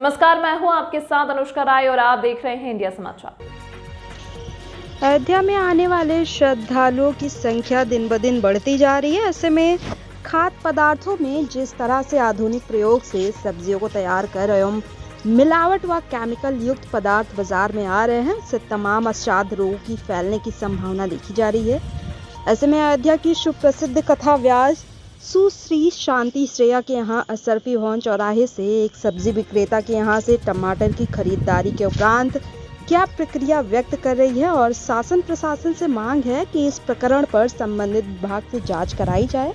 नमस्कार, मैं हूं आपके साथ अनुष्का राय और आप देख रहे हैं इंडिया समाचार। अयोध्या में आने वाले श्रद्धालुओं की संख्या दिन ब दिन बढ़ती जा रही है। ऐसे में खाद्य पदार्थों में जिस तरह से आधुनिक प्रयोग से सब्जियों को तैयार कर एवं मिलावट व केमिकल युक्त पदार्थ बाजार में आ रहे हैं, उससे तमाम अवसाद रोगों की फैलने की संभावना देखी जा रही है। ऐसे में अयोध्या की सुप्रसिद्ध कथा व्यास सुश्री शांति श्रेया के यहाँ असरफी भवन चौराहे से एक सब्जी विक्रेता के यहाँ से टमाटर की खरीदारी के उपरांत क्या प्रक्रिया व्यक्त कर रही है और शासन प्रशासन से मांग है कि इस प्रकरण पर संबंधित विभाग से जांच कराई जाए।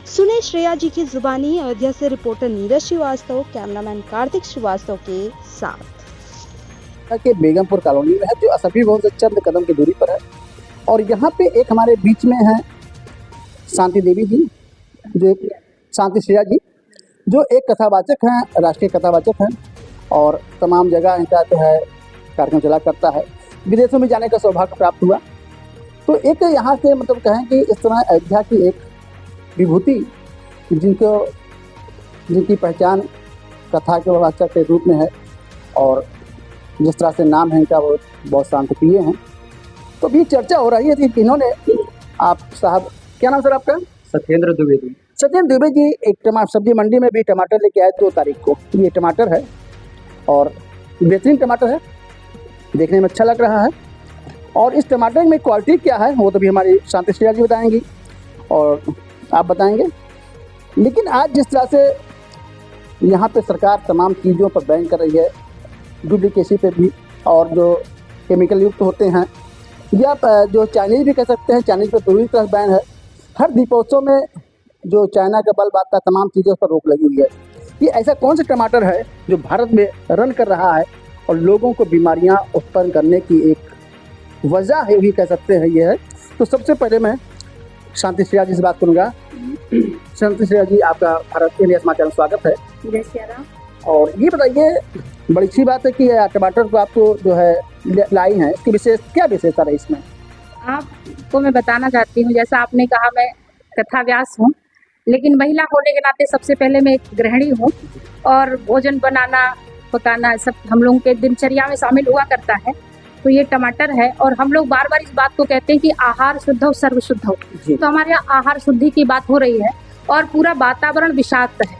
सुने श्रेया जी की जुबानी। अयोध्या से रिपोर्टर नीरज श्रीवास्तव, कैमरामैन कार्तिक श्रीवास्तव के साथ। के बेगमपुर कॉलोनी में है, जो असरफी भवन से चंद कदम की दूरी पर है। और यहाँ पे एक हमारे बीच में है शांति देवी जी, जो एक शांति श्रेया जी, जो एक कथावाचक हैं, राष्ट्रीय कथावाचक हैं और तमाम जगह इनका जो है कार्यक्रम चला करता है। विदेशों में जाने का सौभाग्य प्राप्त हुआ। तो एक यहाँ के मतलब कहें कि इस तरह अयोध्या की एक विभूति जिनकी पहचान कथा के वाचक के रूप में है और जिस तरह से नाम है इनका, वो बहुत शांतिप्रिय हैं। तो अभी चर्चा हो रही है कि इन्होंने, आप साहब क्या नाम सर आपका? सत्येंद्र द्विवेदी। सत्येंद्र द्विवेदी जी एक सब्जी मंडी में भी टमाटर लेके आए 2 तारीख को। ये टमाटर है और बेहतरीन टमाटर है, देखने में अच्छा लग रहा है। और इस टमाटर में क्वालिटी क्या है वो तो भी हमारी शांति श्रेया जी बताएंगी और आप बताएंगे। लेकिन आज जिस तरह से यहाँ पे सरकार तमाम चीज़ों पर बैन कर रही है, डुप्लीकेसी पे भी, और जो केमिकल युक्त होते हैं या जो चाइनीज़ भी कह सकते हैं, चाइनीज़ पर पूरी तरह बैन है। हर दीपोत्सव में जो चाइना का बल्ब आता है, तमाम चीज़ों पर रोक लगी हुई है। ये ऐसा कौन सा टमाटर है जो भारत में रन कर रहा है और लोगों को बीमारियां उत्पन्न करने की एक वजह है, भी कह सकते हैं ये है। तो सबसे पहले मैं शांति श्रेया जी से बात करूँगा। शांति श्रेया जी, आपका भारत इंडिया समाचार में स्वागत है। जय श्री राम। और ये बताइए, बड़ी अच्छी बात है कि टमाटर को आपको जो है लाई हैं, इसकी क्या विशेषता रही इसमें? आपको मैं बताना चाहती हूँ, जैसा आपने कहा मैं कथा व्यास हूँ, लेकिन महिला होने के नाते सबसे पहले मैं एक गृहिणी हूँ और भोजन बनाना पकाना सब हम लोगों के दिनचर्या में शामिल हुआ करता है। तो ये टमाटर है और हम लोग बार बार इस बात को कहते हैं कि आहार शुद्ध हो सर्व शुद्ध हो। तो हमारे यहाँ आहार शुद्धि की बात हो रही है और पूरा वातावरण विषाक्त है,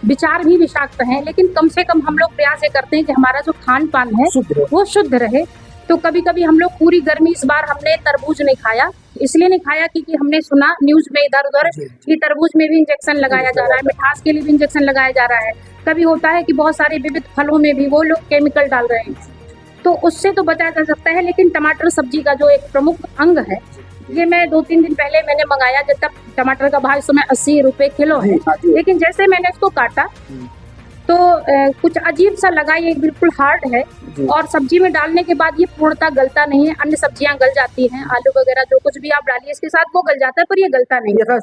विचार भी विषाक्त हैं, लेकिन कम से कम हम लोग प्रयास ये करते हैं कि हमारा जो खान पान है वो शुद्ध रहे। तो कभी कभी हम लोग पूरी गर्मी, इस बार हमने तरबूज नहीं खाया, इसलिए नहीं खाया क्योंकि हमने सुना न्यूज में इधर उधर कि तरबूज में भी इंजेक्शन लगाया जा रहा है, मिठास के लिए भी इंजेक्शन लगाया जा रहा है। कभी होता है कि बहुत सारे विविध फलों में भी वो लोग केमिकल डाल रहे हैं, तो उससे तो बचाया जा सकता है। लेकिन टमाटर सब्जी का जो एक प्रमुख अंग है, ये मैं 2-3 दिन पहले मैंने मंगाया, जब तक टमाटर का भाव इस समय 80 रुपए किलो है। लेकिन जैसे मैंने इसको काटा तो कुछ अजीब सा लगा, ये बिल्कुल हार्ड है और सब्जी में डालने के बाद ये पूर्णतः गलता नहीं है। अन्य सब्जियां गल जाती हैं, आलू वगैरह जो कुछ भी आप डालिए इसके साथ वो गल जाता है, पर ये गलता नहीं है।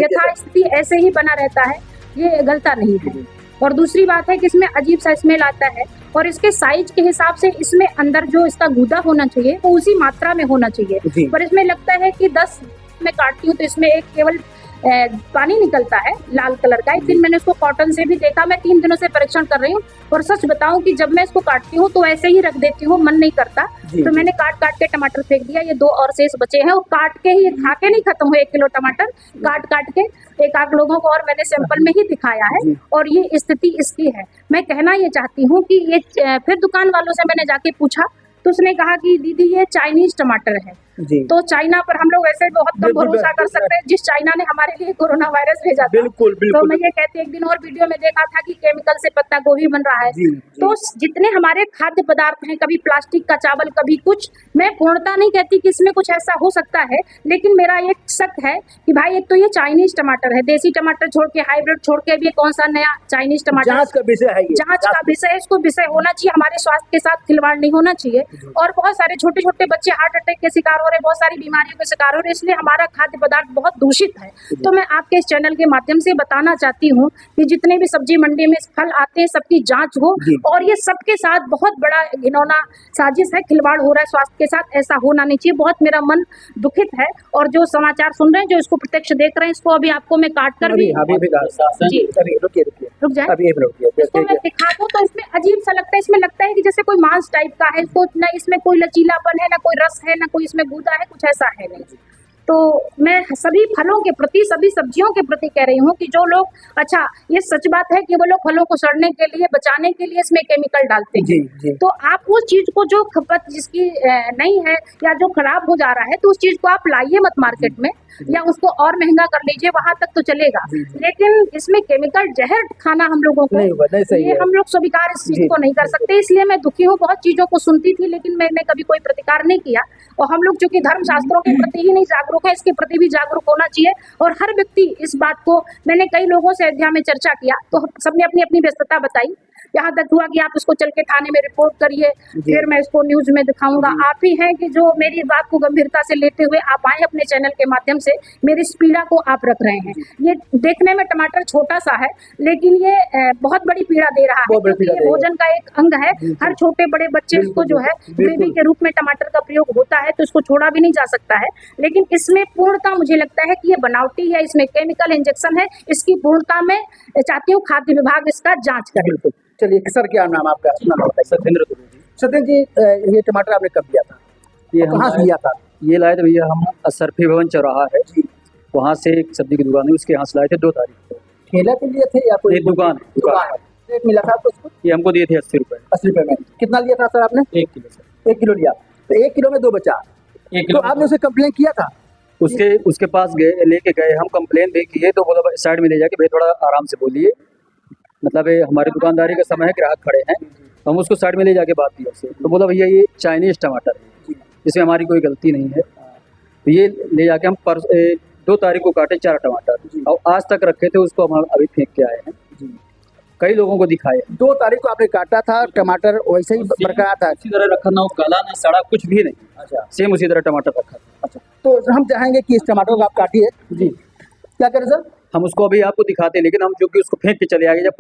यथास्थिति ऐसे ही बना रहता है, ये गलता नहीं है। और दूसरी बात है कि इसमें अजीब सा स्मेल आता है और इसके साइज के हिसाब से इसमें अंदर जो इसका गूदा होना चाहिए वो उसी मात्रा में होना चाहिए, पर इसमें लगता है कि 10 में काटती हूँ तो इसमें एक केवल पानी निकलता है लाल कलर का। एक दिन मैंने इसको कॉटन से भी देखा, मैं 3 दिनों से परीक्षण कर रही हूँ और सच बताऊं कि जब मैं इसको काटती हूँ तो ऐसे ही रख देती हूँ, मन नहीं करता। तो मैंने काट के टमाटर फेंक दिया, ये 2 और शेष बचे हैं और काट के ही खा के नहीं खत्म हुए। 1 किलो टमाटर काट के 1-8 लोगों को और मैंने सैंपल में ही दिखाया है और ये स्थिति इसकी है। मैं कहना ये चाहती हूँ कि ये फिर दुकान वालों से मैंने जाके पूछा तो उसने कहा कि दीदी ये चाइनीज टमाटर है। तो चाइना पर हम लोग ऐसे बहुत कम भरोसा कर सकते हैं, जिस चाइना ने हमारे लिए कोरोना वायरस भेजा था। बिल्कुल। तो मैं ये कहती, एक दिन और वीडियो में देखा था कि केमिकल से पत्ता गोभी बन रहा है। तो जितने हमारे खाद्य पदार्थ हैं, कभी प्लास्टिक का चावल, कभी कुछ, मैं पूर्णता नहीं कहती कि इसमें कुछ ऐसा हो सकता है, लेकिन मेरा एक शक है कि भाई एक तो ये चाइनीज टमाटर है, देसी टमाटर छोड़ के, हाइब्रिड छोड़ के भी कौन सा नया चाइनीज टमाटर। जांच का विषय है, जांच का विषय, इसको विषय होना चाहिए, हमारे स्वास्थ्य के साथ खिलवाड़ नहीं होना चाहिए। और बहुत सारे छोटे छोटे बच्चे हार्ट अटैक के शिकार हो रहे हैं, बहुत सारी बीमारियों के शिकार हो रहे हैं, इसलिए हमारा खाद्य पदार्थ बहुत दूषित है। तो मैं आपके इस चैनल के माध्यम से बताना चाहती हूँ कि जितने भी सब्जी मंडी में फल आते हैं सबकी जांच हो और ये सबके साथ बहुत बड़ा घिनौना साजिश है, खिलवाड़ हो रहा है स्वास्थ्य के साथ, ऐसा होना नहीं चाहिए। बहुत मेरा मन दुखित है और जो समाचार सुन रहे हैं, जो इसको प्रत्यक्ष देख रहे हैं, इसको अभी आपको मैं काट कर भी रुक जाए, इसको मैं दिखा दूं तो इसमें अजीब सा लगता है, इसमें लगता है कि जैसे कोई मांस टाइप का है, इसको ना इसमें कोई लचीलापन है, ना कोई रस है, ना कोई इसमें गूदा है, कुछ ऐसा है नहीं। तो मैं सभी फलों के प्रति, सभी सब्जियों के प्रति कह रही हूँ कि जो लोग, अच्छा ये सच बात है कि वो लोग फलों को सड़ने के लिए, बचाने के लिए इसमें केमिकल डालते हैं। जी। तो आप उस चीज को जो खपत जिसकी नहीं है या जो खराब हो जा रहा है, तो उस चीज को आप लाइए मत मार्केट में, या उसको और महंगा कर लीजिए, वहां तक तो चलेगा। लेकिन इसमें केमिकल जहर खाना हम लोगों को नहीं सही ये है। हम लोग स्वीकार इस चीज को नहीं कर सकते। इसलिए मैं दुखी हूँ, बहुत चीजों को सुनती थी लेकिन मैंने कभी कोई प्रतिकार नहीं किया। और हम लोग चूंकि धर्म शास्त्रों के प्रति ही नहीं जागरूक है, इसके प्रति भी जागरूक होना चाहिए। और हर व्यक्ति इस बात को, मैंने कई लोगों से अयोध्या में चर्चा किया तो सबने अपनी अपनी व्यस्तता बताई। यहाँ तक हुआ कि आप इसको चल के थाने में रिपोर्ट करिए, फिर मैं इसको न्यूज में दिखाऊंगा। आप ही हैं कि जो मेरी बात को गंभीरता से लेते हुए आप आए अपने चैनल के माध्यम से, मेरी इस पीड़ा को आप रख रहे हैं। ये देखने में टमाटर छोटा सा है, लेकिन ये बहुत बड़ी पीड़ा दे रहा है, क्योंकि ये भोजन का एक अंग है। हर छोटे बड़े बच्चे इसको जो है ग्रेवी के रूप में टमाटर का प्रयोग होता है, तो इसको छोड़ा भी नहीं जा सकता है। लेकिन इसमें पूर्णता मुझे लगता है कि ये बनावटी है, इसमें केमिकल इंजेक्शन है। इसकी पूर्णता में चाहती हूँ खाद्य विभाग इसका जाँच करे। चलिए सर, क्या नाम आपका? सत्येंद्र दुबे जी। सत्येंद्र जी, ये टमाटर आपने कब लिया था? ये कहाँ से लिया था? ये लाए थे भैया हम असरफी भवन चौराहा है, वहाँ से एक सब्जी की दुकान है, उसके यहाँ से लाए थे 2 तारीख को। ठेला पे लिए थे या कोई एक दुकान है? रेट मिला था आपको उसको? ये हमको दिए थे 80 रुपये। 80 रुपये में कितना लिया था सर आपने? 1 किलो सर। 1 किलो लिया, तो 1 किलो में 2 बचा। 1 तो किलो आपने उसे कंप्लेन किया था? उसके पास गए, लेके गए हम, कंप्लेन भी किए तो बोला साइड में ले जाके भाई थोड़ा आराम से बोलिए, मतलब ये हमारी दुकानदारी का समय है, ग्राहक खड़े हैं। हम उसको साइड में ले जाके बात की उससे, तो बोला भैया ये चाइनीज टमाटर है, इसमें हमारी कोई गलती नहीं है। तो ये ले जाके हम 2 तारीख को काटे 4 टमाटर और आज तक रखे थे, उसको हम अभी फेंक के आए हैं। कई लोगों को दिखाए। 2 तारीख को आपने काटा था, टमाटर वैसे ही बरकरार था? उसी तरह रखा, ना वो गला ना सड़ा, कुछ भी नहीं। अच्छा, सेम उसी तरह टमाटर रखा था। अच्छा, तो हम चाहेंगे कि इस टमाटर को आप काटिए। जी, क्या करें सर? हम उसको अभी आपको दिखाते हैं, लेकिन हम जो कि उसको फेंक के चले आए, जब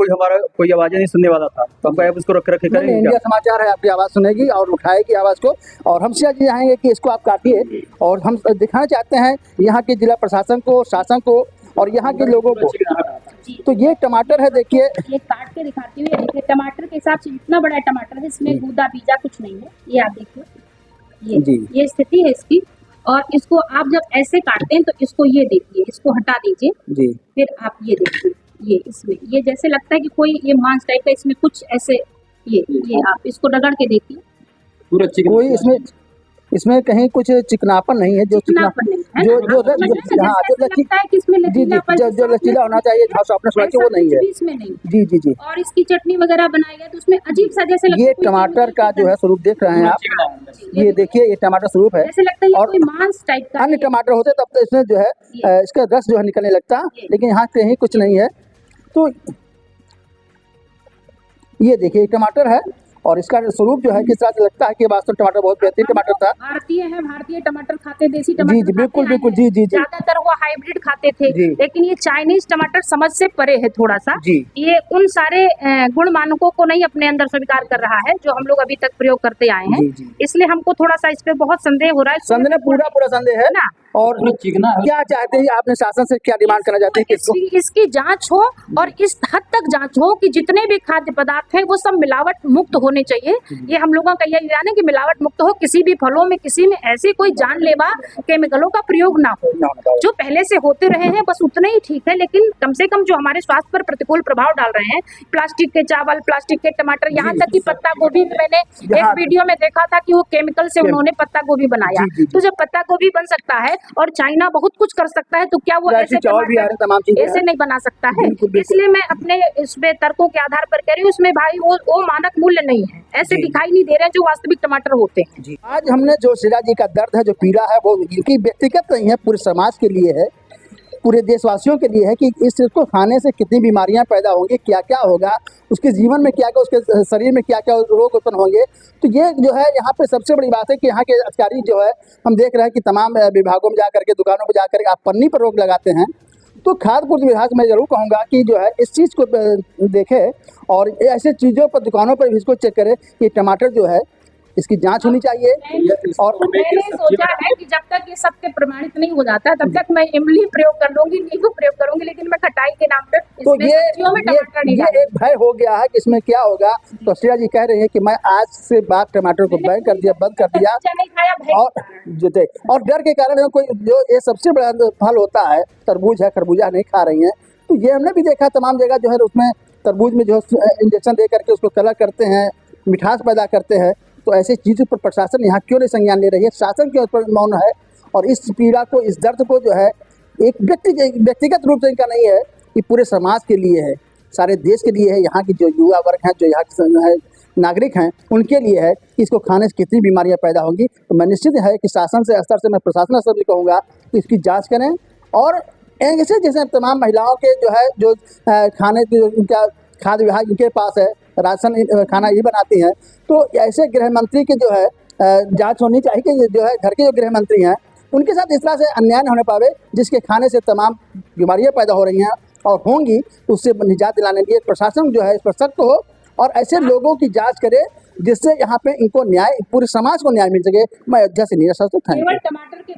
कोई आवाज़ नहीं सुनने वाला था, तो हमको उसको रख रखे करेंगे। इंडिया समाचार है, आपकी आवाज़ सुनेगी और उठाएगी आवाज़ को। और हम सिया जी चाहेंगे कि इसको आप काटिए, और हम दिखाना चाहते हैं यहाँ के जिला प्रशासन को, शासन को और यहाँ के लोगों को। तो ये टमाटर है, देखिए ये काट के दिखाती हूँ। देखिए टमाटर के हिसाब से इतना बड़ा टमाटर है, इसमें गूदा बीजा कुछ नहीं है। ये आप देखिए, ये स्थिति है इसकी। और इसको आप जब ऐसे काटते हैं तो इसको ये देखिए, इसको हटा दीजिए जी। फिर आप ये देखिए, ये इसमें ये जैसे लगता है कि कोई ये मांस टाइप का, इसमें कुछ ऐसे ये आप इसको रगड़ के देखिए, पूरा चिकन। कोई इसमें कहीं कुछ चिकनापन नहीं है, जो चिकनापन नहीं है, जो लचीला होना चाहिए, वो नहीं है इसमें नहीं। जी जी जी। और इसकी चटनी वगैरह बनाई है तो उसमें अजीब सा जैसे ये टमाटर का जो है स्वरूप देख रहे हैं आप, ये देखिए ये टमाटर स्वरूप है। जैसे लगता है और मांस टाइप का। अन्य टमाटर होते तब तो इसमें जो है इसका रस जो है निकलने लगता, लेकिन यहाँ कहीं कुछ नहीं है। तो ये देखिए टमाटर है और इसका स्वरूप जो है किस तरह से लगता है कि वास्तव टमाटर बहुत बेहतरीन टमाटर था। भारतीय है, भारतीय टमाटर खाते, देसी टमाटर जी जी बिल्कुल बिल्कुल जी जी जी। ज्यादातर वो हाइब्रिड खाते थे, लेकिन ये चाइनीज टमाटर समझ से परे है थोड़ा सा। ये उन सारे गुण मानकों को नहीं अपने अंदर स्वीकार कर रहा है जो हम लोग अभी तक प्रयोग करते आए हैं। इसलिए हमको थोड़ा सा इस पे बहुत संदेह हो रहा है। संदेह पूरा संदेह है ना। और क्या चाहते हैं आपने शासन से, क्या डिमांड करना चाहते हैं? इसकी जांच हो और इस हद तक जांच हो कि जितने भी खाद्य पदार्थ हैं वो सब मिलावट मुक्त होने चाहिए। ये हम लोगों का यही ध्यान है कि मिलावट मुक्त हो, किसी भी फलों में किसी में ऐसे कोई जानलेवा केमिकलों का प्रयोग ना हो। जो पहले से होते रहे हैं बस उतने ही ठीक है, लेकिन कम से कम जो हमारे स्वास्थ्य पर प्रतिकूल प्रभाव डाल रहे हैं, प्लास्टिक के चावल, प्लास्टिक के टमाटर, यहाँ तक कि पत्ता गोभी, मैंने एक वीडियो में देखा था कि वो केमिकल से उन्होंने पत्ता गोभी बनाया। तो जब पत्ता गोभी बन सकता है और चाइना बहुत कुछ कर सकता है, तो क्या वो ऐसे नहीं बना सकता है? इसलिए मैं अपने इस तर्कों के आधार पर कह रही हूँ, इसमें भाई वो मानक मूल्य नहीं है, ऐसे दिखाई नहीं दे रहे हैं जो वास्तविक टमाटर होते हैं। आज हमने जो शीला जी का दर्द है, जो पीड़ा है, वो इनकी व्यक्तिगत नहीं है, पूरे समाज के लिए है, पूरे देशवासियों के लिए है कि इस चीज़ को खाने से कितनी बीमारियां पैदा होंगी, क्या क्या होगा उसके जीवन में, क्या क्या उसके शरीर में क्या क्या रोग उत्पन्न होंगे। तो ये जो है यहाँ पे सबसे बड़ी बात है कि यहाँ के अधिकारी जो है, हम देख रहे हैं कि तमाम विभागों में जा करके, दुकानों में जा करके आप पन्नी पर रोक लगाते हैं। तो खाद्य पूर्ति विभाग मैं ज़रूर कहूँगा कि जो है इस चीज़ को देखे और ऐसे चीज़ों पर, दुकानों पर भी इसको चेक करे कि टमाटर जो है इसकी जांच होनी चाहिए। और मैंने सोचा है कि जब तक ये सत्य प्रमाणित नहीं हो जाता तब तक मैं इमली प्रयोग कर लूंगी, नींबू प्रयोग करूंगी, लेकिन मैं खटाई के नाम पे तो इसमें सब्जियों में टमाटर नहीं डालूंगी। एक भय हो गया है कि इसमें क्या होगा। तो श्रेया जी कह रही है कि मैं आज से बाद टमाटर को बैन कर दिया, बंद कर दिया। कच्चा नहीं खाया, भय और जैसे और डर के कारण कोई जो ये सबसे बड़ा फल होता है तरबूज है, खरबूजा नहीं खा रही हैं। तो ये हमने भी देखा तमाम जगह जो है उसमें तरबूज में जो है इंजेक्शन दे करके उसको कलर करते हैं, मिठास पैदा करते हैं। तो ऐसी चीज़ों पर प्रशासन यहाँ क्यों नहीं संज्ञान ले रही है, शासन क्यों इस पर मौन है। और इस पीड़ा को, इस दर्द को जो है एक व्यक्तिगत रूप से इनका नहीं है, ये पूरे समाज के लिए है, सारे देश के लिए है। यहाँ की जो युवा वर्ग हैं, जो यहाँ के नागरिक हैं, उनके लिए है कि इसको खाने से कितनी बीमारियां पैदा होंगी। तो मैं निश्चित है कि शासन से स्तर से, मैं प्रशासन स्तर भी कहूँगा कि इसकी जांच करें। और ऐसे जैसे तमाम महिलाओं के जो है जो खाने जो उनका खाद्य विभाग इनके पास है, राशन खाना ये बनाती हैं। तो ऐसे गृह मंत्री के जो है जांच होनी चाहिए कि जो है घर के जो गृह मंत्री हैं उनके साथ इस तरह से अन्याय न होने पावे, जिसके खाने से तमाम बीमारियां पैदा हो रही हैं और होंगी। उससे निजात दिलाने के लिए प्रशासन जो है इस पर सख्त हो और ऐसे लोगों की जांच करे जिससे यहाँ पे इनको न्याय, पूरे समाज को न्याय मिल सके। मैं अयोध्या से नीरज, थैंक यू। केवल टमाटर के